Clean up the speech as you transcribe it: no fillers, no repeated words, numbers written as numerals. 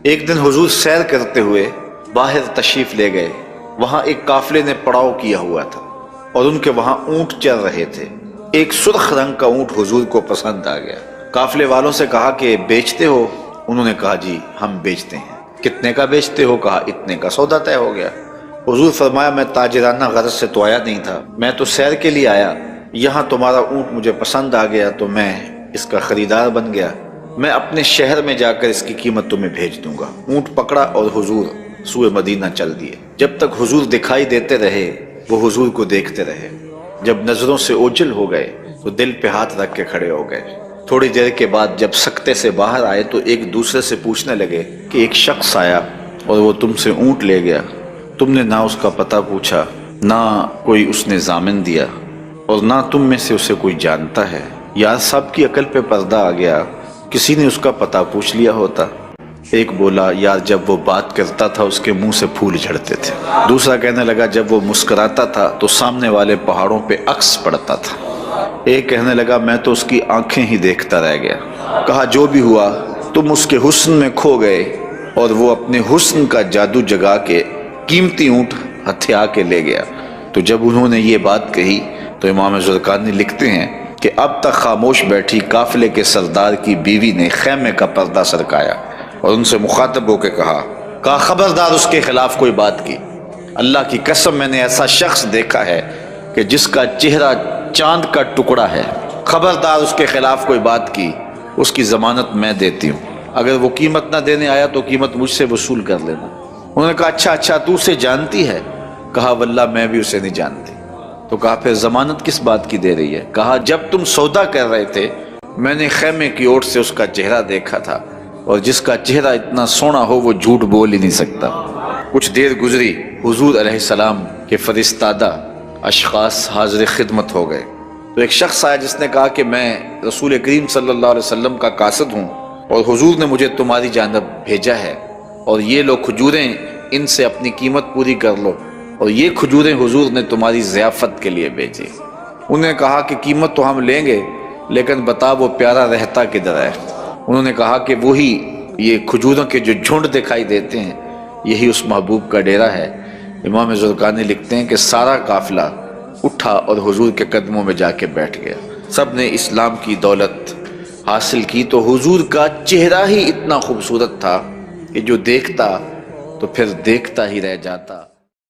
ایک دن حضور سیر کرتے ہوئے باہر تشریف لے گئے۔ وہاں ایک قافلے نے پڑاؤ کیا ہوا تھا اور ان کے وہاں اونٹ چل رہے تھے۔ ایک سرخ رنگ کا اونٹ حضور کو پسند آ گیا۔ قافلے والوں سے کہا کہ بیچتے ہو؟ انہوں نے کہا جی ہم بیچتے ہیں۔ کتنے کا بیچتے ہو؟ کہا اتنے کا۔ سودا طے ہو گیا۔ حضور فرمایا میں تاجرانہ غرض سے تو آیا نہیں تھا، میں تو سیر کے لیے آیا، یہاں تمہارا اونٹ مجھے پسند آ گیا تو میں اس کا خریدار بن گیا، میں اپنے شہر میں جا کر اس کی قیمت تمہیں بھیج دوں گا۔ اونٹ پکڑا اور حضور سوئے مدینہ چل دیے۔ جب تک حضور دکھائی دیتے رہے وہ حضور کو دیکھتے رہے۔ جب نظروں سے اوجھل ہو گئے تو دل پہ ہاتھ رکھ کے کھڑے ہو گئے۔ تھوڑی دیر کے بعد جب سکتے سے باہر آئے تو ایک دوسرے سے پوچھنے لگے کہ ایک شخص آیا اور وہ تم سے اونٹ لے گیا، تم نے نہ اس کا پتہ پوچھا، نہ کوئی اس نے ضامن دیا، اور نہ تم میں سے اسے کوئی جانتا ہے۔ یار صاحب کی عقل پہ پردہ آ گیا، کسی نے اس کا پتہ پوچھ لیا ہوتا۔ ایک بولا یار جب وہ بات کرتا تھا اس کے منہ سے پھول جھڑتے تھے۔ دوسرا کہنے لگا جب وہ مسکراتا تھا تو سامنے والے پہاڑوں پہ عکس پڑتا تھا۔ ایک کہنے لگا میں تو اس کی آنکھیں ہی دیکھتا رہ گیا۔ کہا جو بھی ہوا تم اس کے حسن میں کھو گئے اور وہ اپنے حسن کا جادو جگا کے قیمتی اونٹ ہتھیا کے لے گیا۔ تو جب انہوں نے یہ بات کہی تو امام زرقانی لکھتے ہیں کہ اب تک خاموش بیٹھی قافلے کے سردار کی بیوی نے خیمے کا پردہ سرکایا اور ان سے مخاطب ہو کے کہا خبردار اس کے خلاف کوئی بات کی، اللہ کی قسم میں نے ایسا شخص دیکھا ہے کہ جس کا چہرہ چاند کا ٹکڑا ہے، خبردار اس کے خلاف کوئی بات کی، اس کی ضمانت میں دیتی ہوں، اگر وہ قیمت نہ دینے آیا تو قیمت مجھ سے وصول کر لینا۔ انہوں نے کہا اچھا تو اسے جانتی ہے؟ کہا واللہ میں بھی اسے نہیں جانتی۔ تو کہا پھر ضمانت کس بات کی دے رہی ہے؟ کہا جب تم سودا کر رہے تھے میں نے خیمے کی اوٹ سے اس کا چہرہ دیکھا تھا، اور جس کا چہرہ اتنا سونا ہو وہ جھوٹ بول ہی نہیں سکتا۔ کچھ دیر گزری، حضور علیہ السلام کے فرستادہ اشخاص حاضر خدمت ہو گئے۔ تو ایک شخص آیا جس نے کہا کہ میں رسول کریم صلی اللہ علیہ وسلم کا قاصد ہوں اور حضور نے مجھے تمہاری جانب بھیجا ہے، اور یہ لو کھجوریں، ان سے اپنی قیمت پوری کر لو، اور یہ کھجوریں حضور نے تمہاری ضیافت کے لیے بھیجی۔ انہوں نے کہا کہ قیمت تو ہم لیں گے لیکن بتا وہ پیارا رہتا کدھر ہے؟ انہوں نے کہا کہ وہی یہ کھجوروں کے جو جھنڈ دکھائی دیتے ہیں یہی اس محبوب کا ڈیرہ ہے۔ امام زرقانی لکھتے ہیں کہ سارا قافلہ اٹھا اور حضور کے قدموں میں جا کے بیٹھ گیا۔ سب نے اسلام کی دولت حاصل کی تو حضور کا چہرہ ہی اتنا خوبصورت تھا کہ جو دیکھتا تو پھر دیکھتا ہی رہ جاتا۔